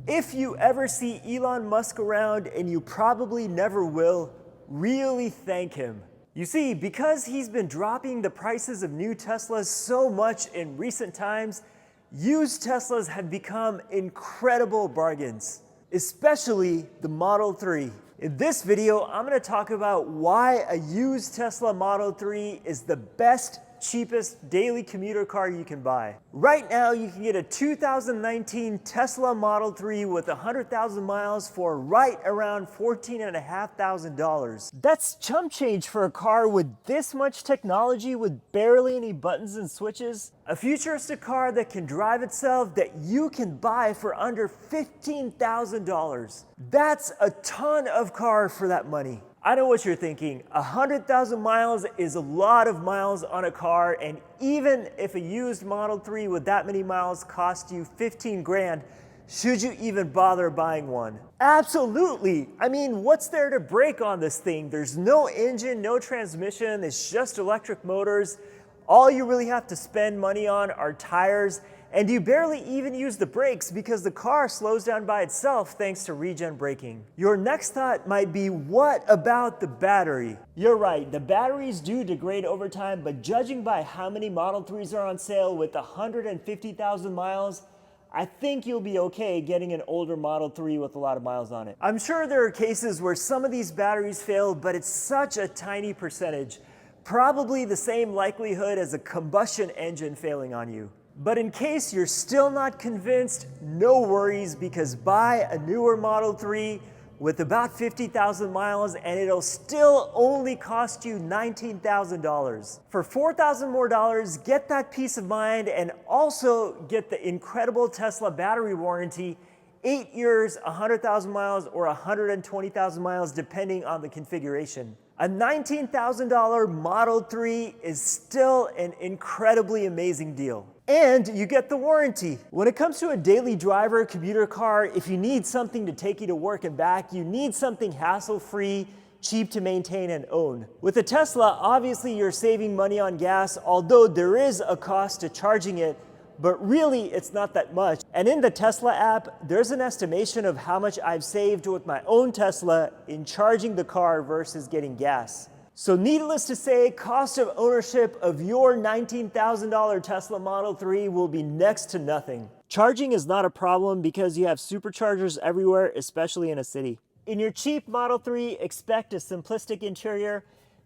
If you ever see Elon Musk around, and you probably never will, really thank him. You see, because he's been dropping the prices of new Teslas so much in recent times, used Teslas have become incredible bargains, especially the Model 3. In this video, I'm going to talk about why a used Tesla Model 3 is the best, cheapest daily commuter car you can buy. Right now, you can get a 2019 Tesla Model 3 with 100,000 miles for right around $14,500. That's chump change for a car with this much technology with barely any buttons and switches. A futuristic car that can drive itself that you can buy for under $15,000. That's a ton of car for that money. I know what you're thinking. 100,000 miles is a lot of miles on a car, and even if a used Model 3 with that many miles cost you 15 grand, should you even bother buying one? Absolutely. I mean, what's there to break on this thing? There's no engine, no transmission, it's just electric motors. All you really have to spend money on are tires, and you barely even use the brakes because the car slows down by itself thanks to regen braking. Your next thought might be, what about the battery? You're right, the batteries do degrade over time, but judging by how many Model 3s are on sale with 150,000 miles, I think you'll be okay getting an older Model 3 with a lot of miles on it. I'm sure there are cases where some of these batteries fail, but it's such a tiny percentage. Probably the same likelihood as a combustion engine failing on you. But in case you're still not convinced, no worries, because buy a newer Model 3 with about 50,000 miles and it'll still only cost you $19,000. For $4,000 more, get that peace of mind and also get the incredible Tesla battery warranty, 8 years, 100,000 miles, or 120,000 miles, depending on the configuration. A $19,000 Model 3 is still an incredibly amazing deal. And you get the warranty. When it comes to a daily driver commuter car, if you need something to take you to work and back, you need something hassle-free, cheap to maintain and own. With a Tesla, obviously you're saving money on gas, although there is a cost to charging it, but really it's not that much. And in the Tesla app, there's an estimation of how much I've saved with my own Tesla in charging the car versus getting gas. So needless to say, cost of ownership of your $19,000 Tesla Model 3 will be next to nothing. Charging is not a problem because you have superchargers everywhere, especially in a city. In your cheap Model 3, expect a simplistic interior.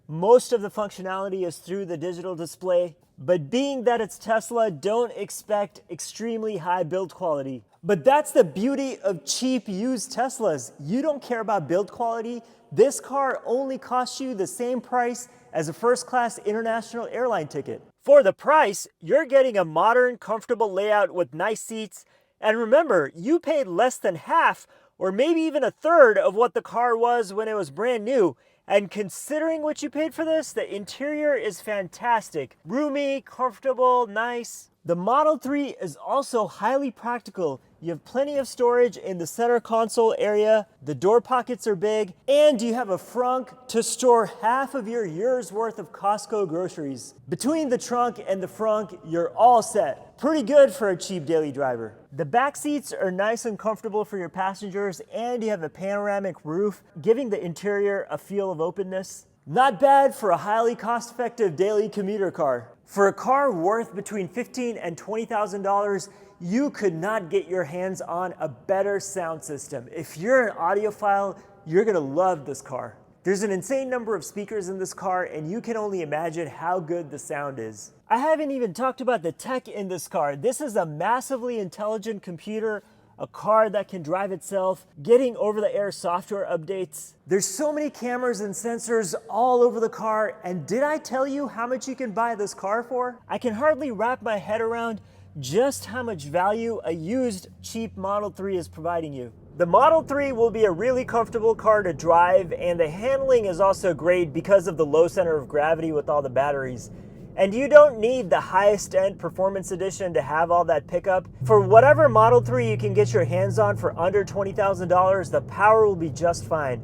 Most of the functionality is through the digital display. But being that it's Tesla, don't expect extremely high build quality. But that's the beauty of cheap used Teslas. You don't care about build quality. This car only costs you the same price as a first-class international airline ticket. For the price, you're getting a modern, comfortable layout with nice seats. And remember, you paid less than half or maybe even a third of what the car was when it was brand new. And considering what you paid for this, the interior is fantastic. Roomy, comfortable, nice. The Model 3 is also highly practical. You have plenty of storage in the center console area, the door pockets are big, and you have a frunk to store half of your year's worth of Costco groceries. Between the trunk and the frunk, you're all set. Pretty good for a cheap daily driver. The back seats are nice and comfortable for your passengers, and you have a panoramic roof, giving the interior a feel of openness. Not bad for a highly cost-effective daily commuter car. For a car worth between $15,000 and $20,000, you could not get your hands on a better sound system. If you're an audiophile, you're gonna love this car. There's an insane number of speakers in this car, and you can only imagine how good the sound is. I haven't even talked about the tech in this car. This is a massively intelligent computer, a car that can drive itself, getting over-the-air software updates. There's so many cameras and sensors all over the car, and did I tell you how much you can buy this car for? I can hardly wrap my head around just how much value a used, cheap Model 3 is providing you. The Model 3 will be a really comfortable car to drive, and the handling is also great because of the low center of gravity with all the batteries. And you don't need the highest end Performance Edition to have all that pickup. For whatever Model 3 you can get your hands on for under $20,000, the power will be just fine.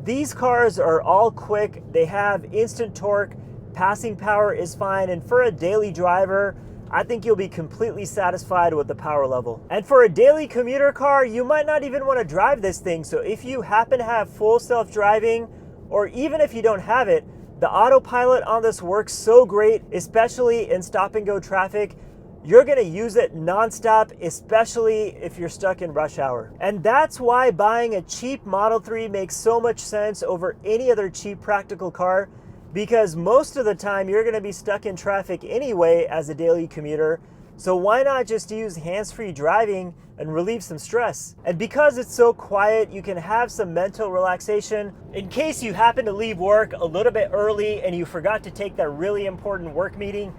These cars are all quick, they have instant torque, passing power is fine, and for a daily driver, I think you'll be completely satisfied with the power level. And for a daily commuter car, you might not even want to drive this thing. So if you happen to have full self-driving, or even if you don't have it, the autopilot on this works so great, especially in stop and go traffic. You're gonna use it nonstop, especially if you're stuck in rush hour. And that's why buying a cheap Model 3 makes so much sense over any other cheap practical car, because most of the time you're gonna be stuck in traffic anyway as a daily commuter. So why not just use hands-free driving and relieve some stress? And because it's so quiet, you can have some mental relaxation in case you happen to leave work a little bit early and you forgot to take that really important work meeting.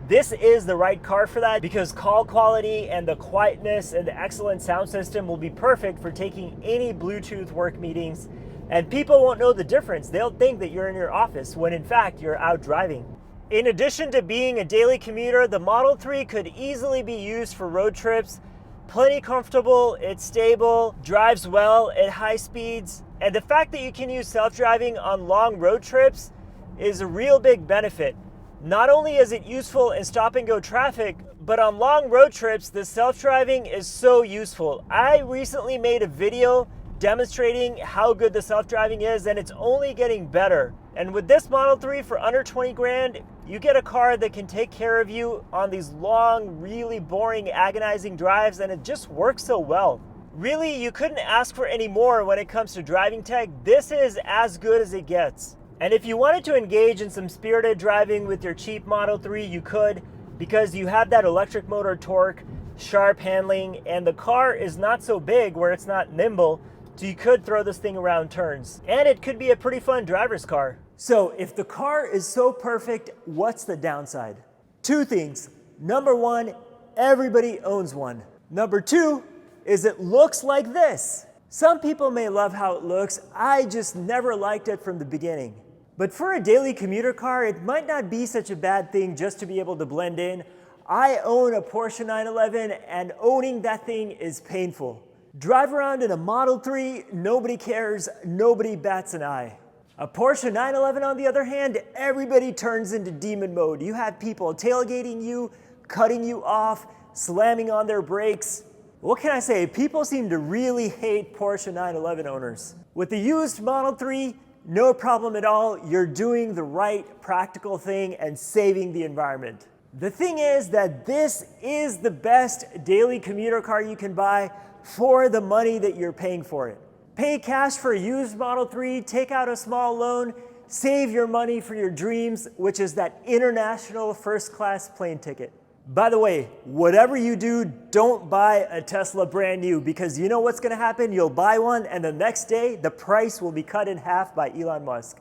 This is the right car for that, because call quality and the quietness and the excellent sound system will be perfect for taking any Bluetooth work meetings, and people won't know the difference. They'll think that you're in your office when in fact you're out driving. In addition to being a daily commuter, the Model 3 could easily be used for road trips. Plenty comfortable, it's stable, drives well at high speeds, and the fact that you can use self-driving on long road trips is a real big benefit. Not only is it useful in stop and go traffic, but on long road trips, the self-driving is so useful. I recently made a video demonstrating how good the self-driving is, and it's only getting better. And with this Model 3 for under 20 grand, you get a car that can take care of you on these long, really boring, agonizing drives, and it just works so well. Really, you couldn't ask for any more when it comes to driving tech. This is as good as it gets. And if you wanted to engage in some spirited driving with your cheap Model 3, you could, because you have that electric motor torque, sharp handling, and the car is not so big where it's not nimble, so you could throw this thing around turns. And it could be a pretty fun driver's car. So if the car is so perfect, what's the downside? Two things. Number one, everybody owns one. Number two is it looks like this. Some people may love how it looks. I just never liked it from the beginning. But for a daily commuter car, it might not be such a bad thing just to be able to blend in. I own a Porsche 911, and owning that thing is painful. Drive around in a Model 3, nobody cares, nobody bats an eye. A Porsche 911, on the other hand, everybody turns into demon mode. You have people tailgating you, cutting you off, slamming on their brakes. What can I say? People seem to really hate Porsche 911 owners. With the used Model 3, no problem at all. You're doing the right practical thing and saving the environment. The thing is that this is the best daily commuter car you can buy for the money that you're paying for it. Pay cash for a used Model 3, take out a small loan, save your money for your dreams, which is that international first-class plane ticket. By the way, whatever you do, don't buy a Tesla brand new, because you know what's going to happen? You'll buy one, and the next day, the price will be cut in half by Elon Musk.